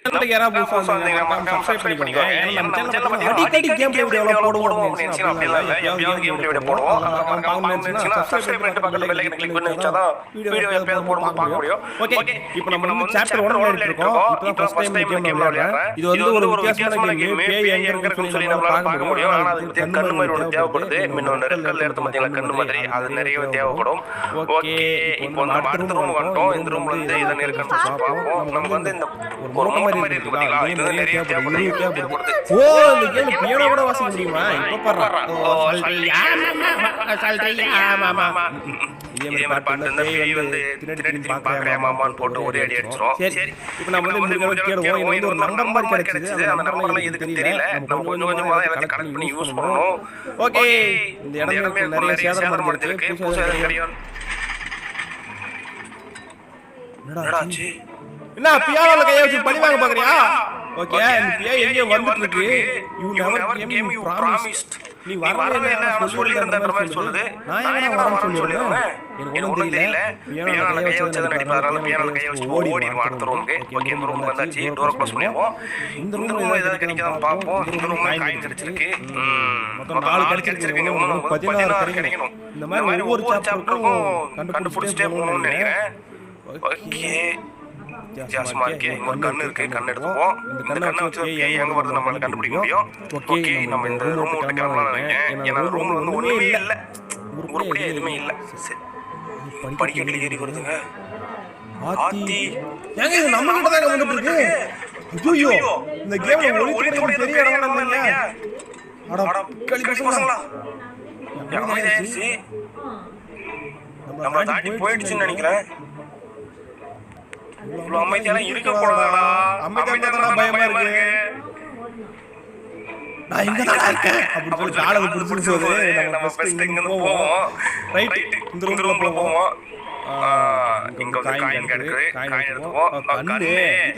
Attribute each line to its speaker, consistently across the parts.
Speaker 1: யாராவது புதுசா வந்தீங்கன்னா மறக்காம சப்ஸ்கிரைப் பண்ணிக்கோங்க. நம்ம சேனல்ல அடிக்கடி கேம் பிளே வீடியோ போடுவோம் ஃப்ரெண்ட்ஸ். அப்படி இல்ல எப்பயாவது கேம் பிளே வீடியோ போடுவோம். மறக்காம பாருங்க. சப்ஸ்கிரைப் பண்ணிட்டு பக்கத்துல பெல் ஐகானை கிளிக் பண்ணி வச்சாதான் வீடியோ எப்பயாவது போடும்போது பார்க்க முடியும். ஓகே, இப்போ நம்ம வந்து சாப்டர் 1 ல இருக்கோம். இப்போ ஃபர்ஸ்ட் டைம் கேம் விளையாடுறோம். இது வந்து ஒரு வித்தியாசமான கேம். பேய் எங்க இருக்குன்னு சொல்லி நம்மளால பார்க்க முடியும். ஆனா அதுக்கு கண்ணு மாதிரி ஒன்னு தேவைப்படுது. இன்னொரு ரெக்கல் எடுத்து பார்த்தீங்களா கண்ணு மாதிரி அது நிறைய தேவைப்படும். ஓகே, இப்போ நம்ம அடுத்த ரூம் வந்துட்டோம். இந்த ரூம்ல வந்து இத இருக்குன்னு பார்ப்போம். நம்ம வந்து இந்த ஒரு ரூம் மாதிரி இருக்கு பாத்தீங்களா, இது நிறைய தேவைப்படுது. ஓ, இந்த கேம் பியானோ கூட வாசிக்க முடியுமா? இப்ப பாருடா. சொல்றியா மாமா. இதே மாதிரி பாட்டு இந்த பேய் வந்து திணறி பாக்கறே மாமான்னு போட்டு ஒரே அடி அடிச்சறோம். சரி, இப்போ நம்ம வந்து முடிஞ்ச கேளுவோம். இது வந்து ஒரு நம்பர் மாதிரி கிடைச்சது. அந்த நம்பர்லாம் எதுக்கு தெரியல. நம்ம கொஞ்சம் கொஞ்சமா எல்லாம் கலெக்ட் பண்ணி யூஸ் பண்ணனும். ஓகே, இந்த இடமே நிறைய சேதம் அடைஞ்சிருக்கு. புதுசா கிடையாது. என்னடா ஆச்சு? என்ன பியானோல கைய வச்சு பழி வாங்க பாக்குறியா? ஓகே, இந்த பியா எங்க வந்துட்டு இருக்கு? You never game you promised. நீ வரவே இல்ல நான் சொல்லிருந்தேன்ற மாதிரி சொல்லுது. நான் எங்க வரேன்னு சொல்லிருந்தேன். எனக்கு ஒண்ணும் தெரியல. பியானோல கைய வச்சு நடிப்பாரால பியானோல கைய வச்சு ஓடிடுவான் அடுத்த ரூமுக்கு. ஓகே, இந்த ரூமுக்கு வந்தாச்சு. டோர் க்ளோஸ் பண்ணிடுவோம். இந்த ரூம்ல ஏதாவது கிடைக்குதான்னு பாப்போம். இந்த ரூம்ல காயின் கிடைச்சிருக்கு. மொத்தம் 4 கிடைச்சிருக்கு. இன்னும் 16 கிடைக்கணும். இந்த மாதிரி ஒவ்வொரு சாப்டருக்கும் கண்டுபிடிச்சிட்டே போகணும்னு நினைக்கிறேன். ஓகே, வித்தியாசமா இருக்கே. இங்க ஒரு கண்ணு இருக்கு. கண்ணு எடுத்துப்போம். இந்த கண்ணை வச்சு எங்க வருது நம்மளால கண்டுபிடிக்க முடியும். ஓகே, நம்ம இந்த ரூம் விட்டு கிளம்பலாம் நினைக்கிறேன். ஏன்னா ரூம்ல வந்து ஒண்ணுமே இல்ல. உருப்படியா எதுவுமே இல்ல. படிக்கட்டு ஏறி வருதுங்க. ஆத்தி ஏங்க இது நம்ம கிட்ட தான் வந்துட்டு இருக்கு. ஐயோ, இந்த கேம்ல ஒளித்துறை பெரிய இடம் இல்லைங்க. அட களி பசங்களா, அமைதியாயிருச்சு. நம்ம தாண்டி போயிடுச்சுன்னு நினைக்கிறேன். இவ்வளவு அமைதியெல்லாம் இருக்க கூடாதா? அமைதியா பயமா இருக்கு. நான் இங்க தான் இருக்கேன் அப்படி சொல்லி காலை பிடிச்சிட்டு போகுது. நம்ம ஃபர்ஸ்ட் இங்க இருந்து போவோம். ரைட், இந்த ரூம்ல போவோம். இங்க ஒரு காயின் இருக்கு. காயின் எடுத்துவோம். கண்ணு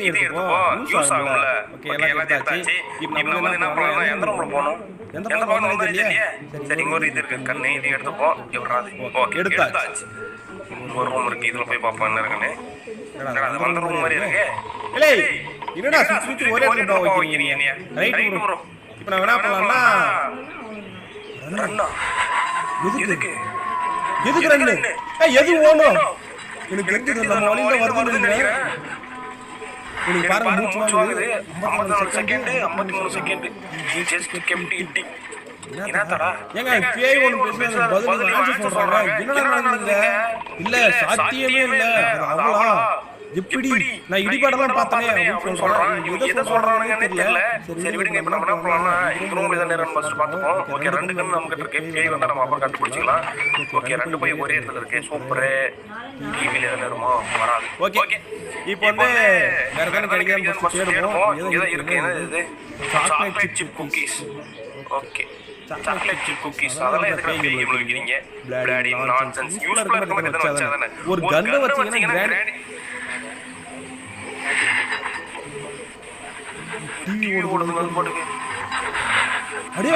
Speaker 1: இது எடுத்துவோம். யூஸ் ஆகும்ல. ஓகே, எல்லாம் எடுத்தாச்சு. இப்போ நம்ம என்ன பண்ணலாம்? எந்த ரூம்ல போணும்? எந்த ரூம்ல தெரியலையே. சரி, இங்க ஒரு இது இருக்கு. கண்ணு இது எடுத்துப்போம். எவ்வளவு? ஓகே, எடுத்தாச்சு. ஒரு ரூம் இருக்கு. இதுல போய் பாப்போம் என்ன இருக்குன்னு. அந்த ரூம் மாதிரி இருக்கு. ஏய், என்னடா சுத்தி ஒரே இடத்துல வைக்கிறீங்க? Right bro. இப்போ நான் என்ன பண்ணலாம்னா ரன்னா. எதுக்கு ரன்னு? ஏய், எது ஓணும்? எனக்கு தெரிஞ்சது நம்ம வழியில வருதுன்னு நினைக்கிறேன். உங்களுக்கு பாருங்க, மூச்சு வாங்குது. 54 second 53 second. Just kept eating. என்னடா ஏங்க பேய் ஒன்னு பேசுறது பதில் ஆன்சர் சொல்றாங்க. என்னடா நடக்குதுங்க? இல்ல சாத்தியமே இல்ல. அவளா எப்படி நான் இடிபாடலாம் பார்த்தனே அப்படி சொல்றாங்க. எதை சொல்றாங்கன்னு தெரியல. சரி விடுங்க. இப்ப நம்ம என்ன பண்ணலாம்னா இந்த ரூம்ல தான் நேரா ஃபர்ஸ்ட் பாத்துப்போம். ஓகே, ரெண்டு கண்ணு நமக்கு இருக்கு. பேய் வந்தா நம்ம அப்புறம் கண்டுபிடிச்சிக்கலாம். ஓகே, ரெண்டு போய் ஒரே இடத்துல இருக்கு. சூப்பர். டிவில எல்லாம் இருக்குமா? வராது. ஓகே, இப்போ வந்து வேற கண்ணு கிடைக்காம ஃபர்ஸ்ட் தேடுவோம். ஏதோ இருக்கு. என்னது இது? Chocolate chip cookies. Okay, chocolate chip cookies. அதெல்லாம் எதுக்கு பேய் கேம் வைக்கிறீங்க? Bloody nonsense. யூஸ்ஃபுல்லா இருக்க மாதிரி எதனா வச்சாதானே. ஒரு கன்ன வச்சீங்கன்னா கிராண்ட் டிவி ஓடுறது போடுங்க. அடே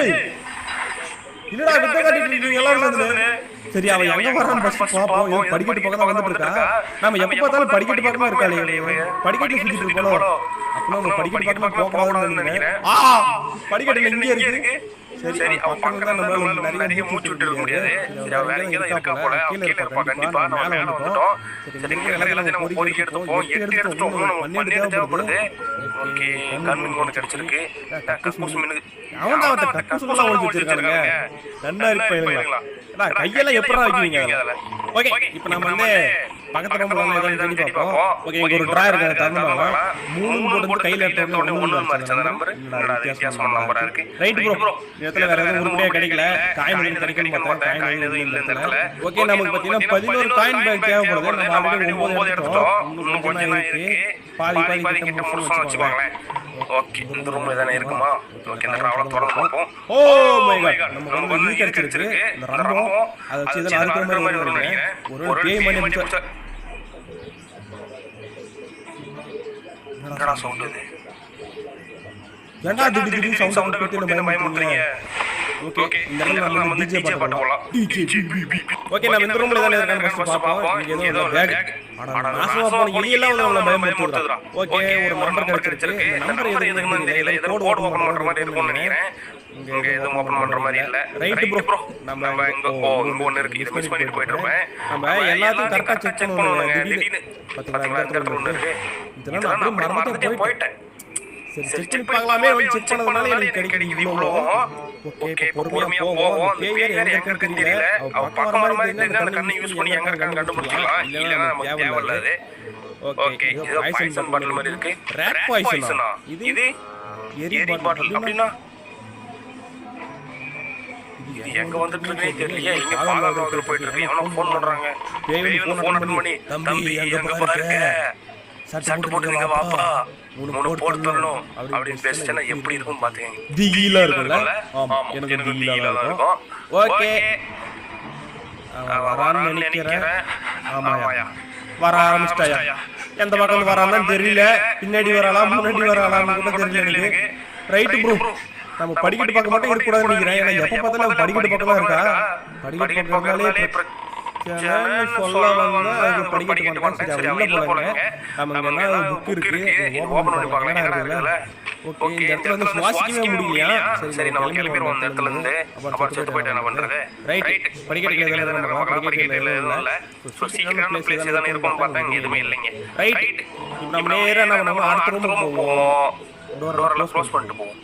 Speaker 1: இல்லடா, விட்ட காட்டிட்டு இருக்கீங்க எல்லாரும் சேர்ந்து. சரி, அவ எங்க வரான்னு ஃபர்ஸ்ட் பாப்போம். இவ படிக்கட்டு பக்கத்துல வந்துட்டு இருக்கா. நாம எப்ப பார்த்தாலும் படிக்கட்டு பக்கமா இருக்காளே. படிக்கட்டு சுத்திட்டு இருக்கோம். அப்போ நம்ம படிக்கட்டு பக்கமா போக கூடாதுன்னு நினைக்கிறேன். படிக்கட்டு இங்கே இருக்கு. சரி, அவ பக்கத்துல நம்மளால நிறைய மூச்சு விட்டு இருக்க முடியாது. சரி, அவ வேற எங்கேயாவது இருக்கா போல. கீழ இருப்பா கண்டிப்பா. நம்ம மேல வந்துட்டோம். சரி, இங்க எல்லாத்தையும் நம்ம பொறுக்கி எடுத்துப்போம். 8 எடுத்துட்டோம். நம்ம 12 தேவைப்படுது. ஓகே, கண்ணு ஒன்று கிடைச்சிருக்கு. கக்கூஸ் மீன். அவன் தான் கக்கூஸ்லாம் ஒளிச்சு வச்சிருக்கானுங்க. நன்னா இருப்பீங்களா? கையெல்லாம் எப்படா வைக்கிறீங்க? ஓகே, இப்போ நம்ம வந்து பக்கத்துல ரூம்ல ஏதாவது தேடி பாப்போம். ஓகே, இங்க ஒரு டிராயர் இருக்கு. தரணுமா? 3 போட்டு கையில எடுத்த உடனே 1 வந்துருச்சு. அந்த நம்பர் என்னடா வித்தியாசமான நம்பரா இருக்கு. ரைட் ப்ரோ, இடத்துல வேற எதுவும் உருப்படியா கிடைக்கல. காயின் கிடைக்கல பார்த்தா. காயின் எதுவும் இல்ல இந்த இடத்துல. ஓகே, நமக்கு பாத்தீங்கன்னா 11 காயின் பேக் தேவைப்படுது. நம்ம ஆல்ரெடி 9 எடுத்துட்டோம். இன்னும் கொஞ்சம் இருக்கு. பாதி கிட்ட முடிச்சு வச்சுக்கோங்களேன். ஓகே, இந்த ரூம்ல எதனா இருக்குமா? ஓகே, இந்த டிராவல தொடர்ந்து பாப்போம். ஓ மை காட், நமக்கு வந்து இது கிடைச்சிருக்கு. இந்த ரம்பம் அத வச்சு இதெல்லாம் அறுக்குற மாதிரி வரும்னு நினைக்கிறேன். ஒரு பேய் மணி முடிச்ச. என்னடா சவுண்ட் இது? ஏன்டா திடீர்னு சவுண்ட் போட்டு பயமுறுத்துறீங்க? ஓகே, இந்த இடத்துல நம்ம டிஜே பாட்டு போடலாம். டிஜே ஓகே நம்ம இந்த ரூம்ல தான இருக்கோம் ஃபர்ஸ்ட் பாப்போம் இங்க ஏதோ பேக் அட நாசமா போன எலியெல்லாம் வந்து நம்மள பயமுறுத்துறா ஓகே ஒரு நம்பர் கிடைச்சிருக்கு இந்த நம்பர் எதுக்கு தெரியல ஏதோ கோட் ஓபன் பண்ற மாதிரி இருக்கும்னு நினைக்கிறேன் இங்க ஏதோ ஓபன் பண்ற மாதிரி இல்ல ரைட் ப்ரோ நம்ம இங்க ஒன்னு இருக்கு இது மிஸ் பண்ணிட்டு போயிட்டு இருப்பேன் நம்ம எல்லாத்தையும் கரெக்ட்டா செக் பண்ணுங்க திடீர்னு பாத்தீங்களா இந்த இடத்துல ஒன்னு இருக்கு இதெல்லாம் நான் அப்படியே மறந்துட்டே போயிட்டேன் சரி செக் பண்ணலாமே செக் பண்ணதுனால எனக்கு கிடைக்குது இவ்ளோ ஓகே பொறுமையா போவோம் பேய் வேற எங்க தெரியல அவ பக்கம் வர மாதிரி இருந்தா அந்த கண்ணை யூஸ் பண்ணி எங்க கண்டுபிடிக்கலாம் இல்ல நம்ம தேவையில்ல அது ஓகே இது பாய்சன் பாட்டில் மாதிரி இருக்கு ராட் பாய்சனா இது எரி பாட்டில் அப்படினா எங்க வந்துட்டே தெரியல இங்க பாலாவதுல போயிட்டு இருக்கு அவன ஃபோன் பண்றாங்க பேய் ஃபோன் பண்ணி தம்பி எங்க பாருங்க சட்டு போடுங்க வாப்பா மூணு போட் தரணும் அப்படி பேசினா எப்படி இருக்கும் பாத்தீங்க திகிலா இருக்குல்ல ஆமா எனக்கு திகிலா இருக்கும் ஓகே வரான்னு நினைக்கிறேன் ஆமாயா வர ஆரம்பிச்சிட்டாயா எந்த பக்கம் வரான்னு தெரியல பின்னாடி வரலாம் முன்னாடி வரலாம்னு கூட தெரியல எனக்கு ரைட் ப்ரோ நம்ம படிக்கட்டு பக்கம் மட்டும் இருக்க கூடாதுன்னு நினைக்கிறேன் ஏன்னா எப்ப பார்த்தாலும் படிக்கட்டு பக்கம் இருக்கா படிக்கட்டு பக்கம்னாலே சொல்ல வந்தா அது படிக்கட்டு பக்கம் சரி உள்ள போறாங்க நம்ம இங்க புக் இருக்கு ஓபன் பண்ணி பார்க்கலாம்ல ஓகே இந்த இடத்துல வந்து சுவாசிக்கவே முடியலையா சரி நம்ம கிளம்பிரோம் அந்த இடத்துல இருந்து அப்புறம் செத்து போய்ட்டு என்ன பண்றது ரைட் படிக்கட்டுல எல்லாம் நம்ம பார்க்கலாம் படிக்கட்டுல இல்ல சீக்கிரமான பிளேஸ் ஏதானே இருக்கும் பார்த்தா இங்க எதுமே இல்லங்க ரைட் இப்போ நம்ம நேரா நம்ம அடுத்த ரூமுக்கு போவோம் டோரை க்ளோஸ் பண்ணிட்டு போவோம்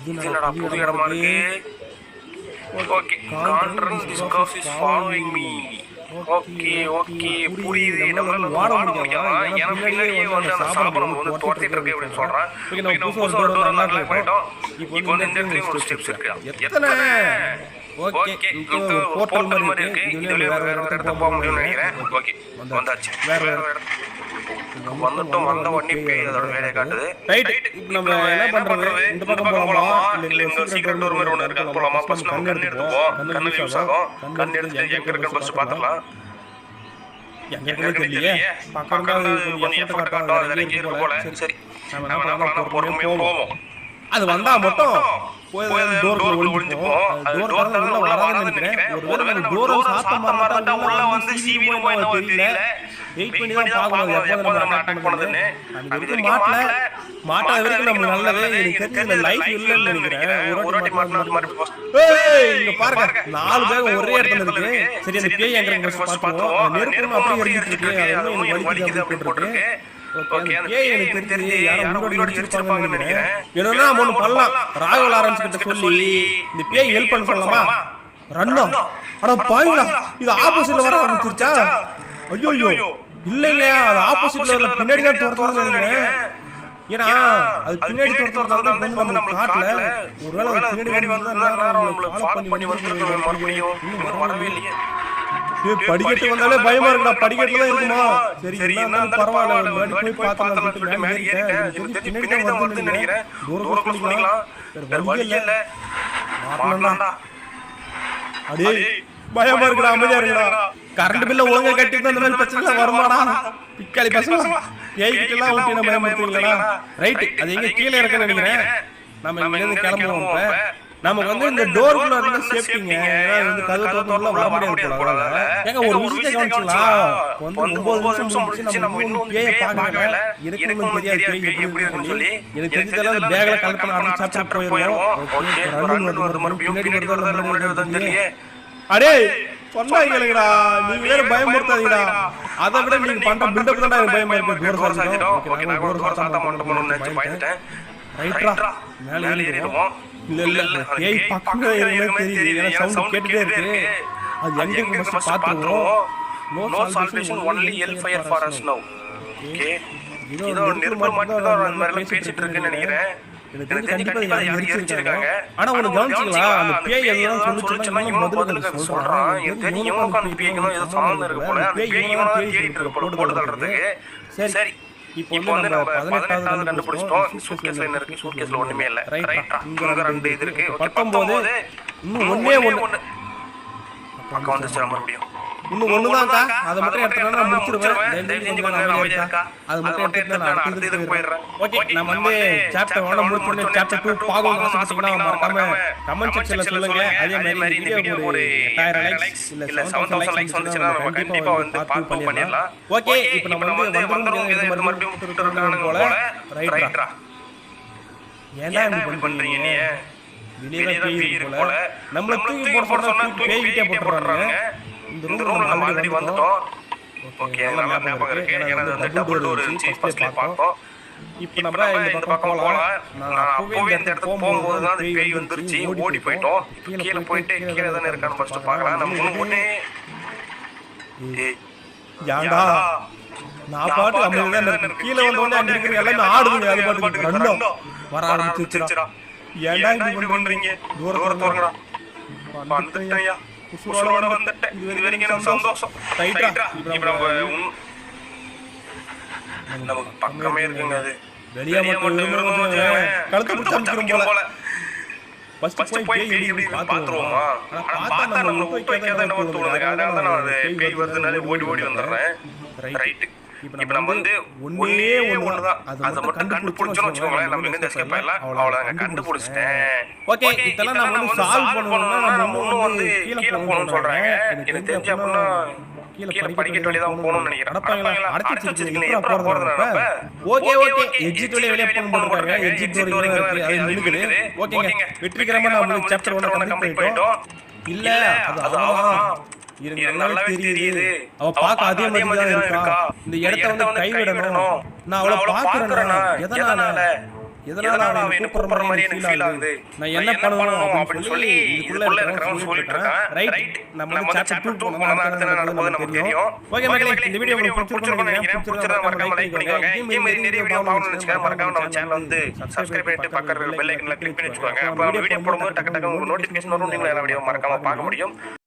Speaker 1: இது என்னடா புது இடமா இருக்கு ஓகே கான்ட்ரன்ஸ் discuss is following me okay புரியுது நம்மளால வாட முடியாது ஏன்னா பின்னாடியே வந்து அந்த சாபனம் வந்து தோர்த்திட்டு இருக்கு அப்படி சொல்றான் ஓகே நம்ம புதுசா ஒரு டோர் அன்லாக் பண்ணிட்டோம் இப்போ வந்து இந்த இடத்துல ஒரு ஸ்டெப்ஸ் இருக்கு எத்தனை ஓகே இது போர்ட்டல் மாதிரி இருக்கு இதுல வேற இடத்துக்கு போக முடியும்னு நினைக்கிறேன் ஓகே வந்தாச்சு வேற வந்துட்டோம் வந்த உடனே பேய் அதோட வேலையை காட்டுது ரைட் இப்போ நம்ம என்ன பண்றது இந்த பக்கம் போலாமா இல்ல இந்த சீக்ரெட் டோர் மாதிரி ஒன்னு இருக்கு அது போலாமா ஃபர்ஸ்ட் நம்ம கண்ணு எடுத்துப்போம் கண்ணு யூஸ் ஆகும் கண்ணு எடுத்து எங்க இருக்கு ஃபர்ஸ்ட் பாத்துக்கலாம் எங்க இருக்கு தெரியலையே பக்கம் தான் கொஞ்சம் எஃபோர்ட் காட்டும் வேற எங்க இருக்கு போல சரி நம்ம என்ன பண்ணலாம் பொறுமையா போவோம் அது வந்தா மட்டும் போய் டோர்ல ஒளிஞ்சுப்போம் அது டோர் கதவுல உள்ள வராதுன்னு நினைக்கிறேன் ஒருவேளை அந்த டோர் சாத்த மாட்டா உள்ள வந்து சீவினோ தெரியல வெயிட் பண்ணி தான் பார்க்கணும் எப்போ நம்ம அட்டாக் பண்ணுதுன்னு அது மாட்டாத வரைக்கும் நம்ம நல்லதே எனக்கு தெரியல லைஃப் இல்லன்னு நினைக்கிறேன் ஒரு வாட்டி மாட்டணும் மாதிரி ஏய் இங்க பாருங்க நாலு பேர் ஒரே இடத்துல இருக்கு சரி அந்த பேய் எங்க ஃபர்ஸ்ட் பார்த்தோம் நெருப்பு அப்படியே எரிஞ்சிட்டு இருக்கு அது என்ன வலிக்குது அப்படி போட்டுருக்கு ஓகே அந்த பேய் எனக்கு தெரிஞ்சு யாரோ முன்னாடி அடிச்சிருப்பாங்கன்னு நினைக்கிறேன் ஏன்னா ஒன்னு பண்ணலாம் ராகவ லாரன்ஸ் கிட்ட சொல்லி இந்த பேய் ஹெல்ப் பண்ண சொல்லலாமா ரன்னா அட பாய்ங்களா இது ஆப்போசிட்ல வர ஆரம்பிச்சிருச்சா ஐயோ இல்ல அது ஆப்போசிட்ல வரல பின்னாடி தான் துரத்துறதுன்னு நினைக்கிறேன் ஏன்னா அது பின்னாடி துரத்துறதால வந்து நம்ம காட்டல ஒருவேளை அது பின்னாடி வந்து நம்மள ஃபாலோ பண்ணி வந்து மறுபடியும் இன்னும் வரவே இல்லையே படிக்கட்டு வந்தாலே பயமா இருக்குடா படிக்கட்டுல தான் இருக்குமா சரி என்ன பரவாயில்ல முன்னாடி போய் பார்த்தலாம் சொல்லிட்டு மேல ஏறிட்டேன் பின்னாடி தான் வந்து நினைக்கிறேன் தூரம் க்ளோஸ் பண்ணிக்கலாம் வேற வழி இல்ல மாட்டனடா அடே பயமா இருக்குடா அமைதியா இருக்குடா கரண்ட் பில்ல ஒழுங்கா கட்டிட்டு அந்த மாதிரி பிரச்சனை வருமாடா பிக்காளி பசங்க ஏய் கிட்டலாம் ஊட்டி நம்ம பயமுறுத்துறீங்களா ரைட் அது எங்க கீழ இருக்குன்னு நினைக்கிறேன் நம்ம இங்க இருந்து கிளம்புவோம் இப்ப நமக்கு வந்து இந்த டோர்க்குள்ள இருந்த சேஃப்டிங்க ஏன்னா வந்து கதவு திறந்துள்ள வர முடியாது போல ஏங்க ஒரு விஷயத்தை கவனிச்சீங்களா வந்து 9 நிமிஷம் முடிச்சு நம்ம இன்னும் பேயை பார்க்கல எனக்கு தெரியாது பேய் எப்படி இருக்குன்னு சொல்லி எனக்கு தெரிஞ்சதெல்லாம் பேக்ல கலெக்ட் பண்ணி சாப்பிட்டு போயிரோம் ஓகே ரன்னு வந்து மறுபடியும் பின்னாடி வருது தெரியலையே அடே சொன்னா கேளுங்கடா நீங்க வேற பயமுறுத்தாதீங்கடா அதை விட நீங்க பண்ற பில்டப் தான் எனக்கு பயமா இருக்கு டோர் சாத்திட்டோம் ஓகே நான் டோர் சாத்த மாட்டேன்னு நினைச்சு பயந்துட்டேன் ரைட்ரா மேல ஏறிடுவோம் இல்ல ஏய் பக்கத்துல எனக்கு தெரியுது ஏன்னா சவுண்ட் கேட்டுட்டே இருக்கு அது எங்க இருக்கு ஃபர்ஸ்ட் பாத்துறோம் no salvation only hell fire for us now okay இதோ நிர்மல மட்டும் தான் மேல பேசிட்டு இருக்குன்னு நினைக்கிறேன் எனக்கு கண்டிப்பா யாரும் எரிச்சிருக்காங்க ஆனா ஒரு கவனிச்சீங்களா அந்த பேய் எல்லாம் சொல்லுச்சுன்னா முதல்ல சொல்றான் இது தெரியும் உட்கார்ந்து பேய்க்கணும் ஏதோ சாமம் இருக்கு போல அந்த பேய் இவனா தேடிட்டு இருக்கு போட்டு தள்ளுறதுக்கு சரி இப்போ வந்து நம்ம 18வது கண்டுபிடிச்சிட்டோம் சூட்கேஸ்ல என்ன இருக்கு சூட்கேஸ்ல ஒண்ணுமே இல்ல ரைட்டா இங்க ரெண்டு இது இருக்கு ஓகே 19 இன்னும் ஒண்ணே பக்கம் வந்துச்சு மறுபடியும் இன்னும் ஒண்ணுதான்க்கா, அதை மட்டும் எடுத்துட்டு நான் முடிச்சிருவேன். தயவு செஞ்சு கொஞ்சம் அமைதியா இருக்கா, அது மட்டும் எடுத்துட்டு நான் அடுத்த இதுக்கு போயிடுறேன். ஓகே, நம்ம வந்து சாப்டர் 1 முடிச்சோம். சாப்டர் 2 பார்க்கணும்னு ஆசைப்பட்டீங்கன்னா மறக்காம கமெண்ட் செக்ஷன்ல சொல்லுங்க. அதே மாதிரி இந்த வீடியோக்கு ஒரு 8000 லைக்ஸ் இல்ல 7000 லைக்ஸ் வந்துச்சுன்னா நம்ம கண்டிப்பா வந்து பார்ட் 2 பண்ணிடலாம். ஓகே, இப்போ நம்ம வந்து வந்துரும் இது மறுபடியும் கொடுத்துட்டாங்க போல. ரைட்ரா, ஏன்டா இப்படி பண்றீங்க நீ? வெளியே பேய் போல நம்மள தூக்கி போட சொன்னா பேய் கிட்டே போட்டுறாங்க. இந்த ரூம் நம்ம ஆல்ரெடி வந்துட்டோம். ஓகே, நல்லா ஞாபகம் இருக்கு. ஏன்னா அந்த டபுள் டோர் இருந்துச்சு, ஃபர்ஸ்ட்ல பார்த்தோம். இப்போ நம்ம இந்த பக்கம் போலாம். நான் அப்பவே இந்த இடத்துக்கு போகும்போது தான் அந்த பேய் வந்துருச்சு. ஓடி போய்ட்டோம். கீழ போயிட்டு கீழ தான இருக்கான்னு ஃபர்ஸ்ட் பார்க்கலாம். நம்ம முன்னே யாண்டா நான் பாட்டு அமைதியா இருக்கேன். கீழ வந்தோனே அங்க இருக்கிற எல்லாமே ஆடுதுங்க. அது பாட்டுக்கு ரன்னோ வர ஆரம்பிச்சிச்சுடா. ஏன்டா இப்படி பண்றீங்க? தூரத்துறங்கடா. வந்துட்டேயா, குசுரோட வந்துட்டேன். இது வரைக்கும் எனக்கு சந்தோஷம். ரைட்டா, இப்போ நம்ம பக்கமே இருக்குங்க. அது வெளிய மட்டும் கழுத்து பிடிச்சிரும் போல. ஃபர்ஸ்ட் போய் எப்படி பாத்துறோமா? பார்த்தா நம்ம போய் கேட்டா என்ன தோணுது. அதனால தான் நான் பேய் வருதுனாலே ஓடி வந்துறேன். ரைட், இப்போ நம்ம வந்து ஒண்ணே ஒண்ணுதான். அத மட்டும் கண்டுபிடிச்சோம்னு வெச்சுக்கோங்களேன், நம்ம எங்க எஸ்கேப் ஆயிடலாம். அவ்வளவுதான், கண்டுபிடிச்சிட்டேன். ஓகே, இதெல்லாம் நம்ம வந்து சால்வ் பண்ணனும்னா நம்ம இன்னும் வந்து கீழ போகணும்னு சொல்றாங்க. எனக்கு தெரிஞ்ச அப்படினா கீழ படிக்கட்டு வழியா தான் போகணும்னு நினைக்கிறேன். அடப்பாங்களா, அடிச்சு வச்சிருக்கீங்க. எப்பற போறது நம்ம? ஓகே, எக்ஸிட் வழியா வெளிய போகணும் போறாங்க. எக்ஸிட் டோர் இருக்கு, அது நிக்குது. ஓகேங்க, வெற்றிகரமா நம்ம சாப்டர் 1 கம்ப்ளீட் பண்ணிட்டோம். இல்ல அது இருங்க, நல்லாவே தெரியுது. அவ பாக்க அதே மாதிரி தான் இருக்கா. இந்த இடத்தை வந்து கைவிடணும். நான் அவளை பாக்குறேனா? எதனால அவன் கூப்பிடுற மாதிரி எனக்கு ஃபீல் ஆகுது. நான் என்ன பண்ணணும் அப்படின்னு சொல்லி இதுக்குள்ள இருக்கிறவன் சொல்லிட்டு இருக்கான். ரைட், நம்ம வந்து சாப்டர் 2 போனா நமக்கு தெரியும். ஓகே மக்களே, இந்த வீடியோ உங்களுக்கு பிடிச்சிருக்கும்னு நினைக்கிறேன். பிடிச்சிருந்தா மறக்காம லைக் பண்ணிக்கோங்க. இதே மாதிரி நிறைய வீடியோ பார்க்கணும்னு நினைச்சா மறக்காம நம்ம சேனலை வந்து சப்ஸ்கிரைப் பண்ணிட்டு பக்கத்துல இருக்க பெல் ஐகானை கிளிக் பண்ணி வச்சுக்கோங்க. அப்ப வீடியோ போடும்போது டக்கு டக்கு உங்களுக்கு நோட்டிஃபிகேஷன் வரும். நீங்க எல்லா வீடியோ மறக்காம பார்க்க முடியும்.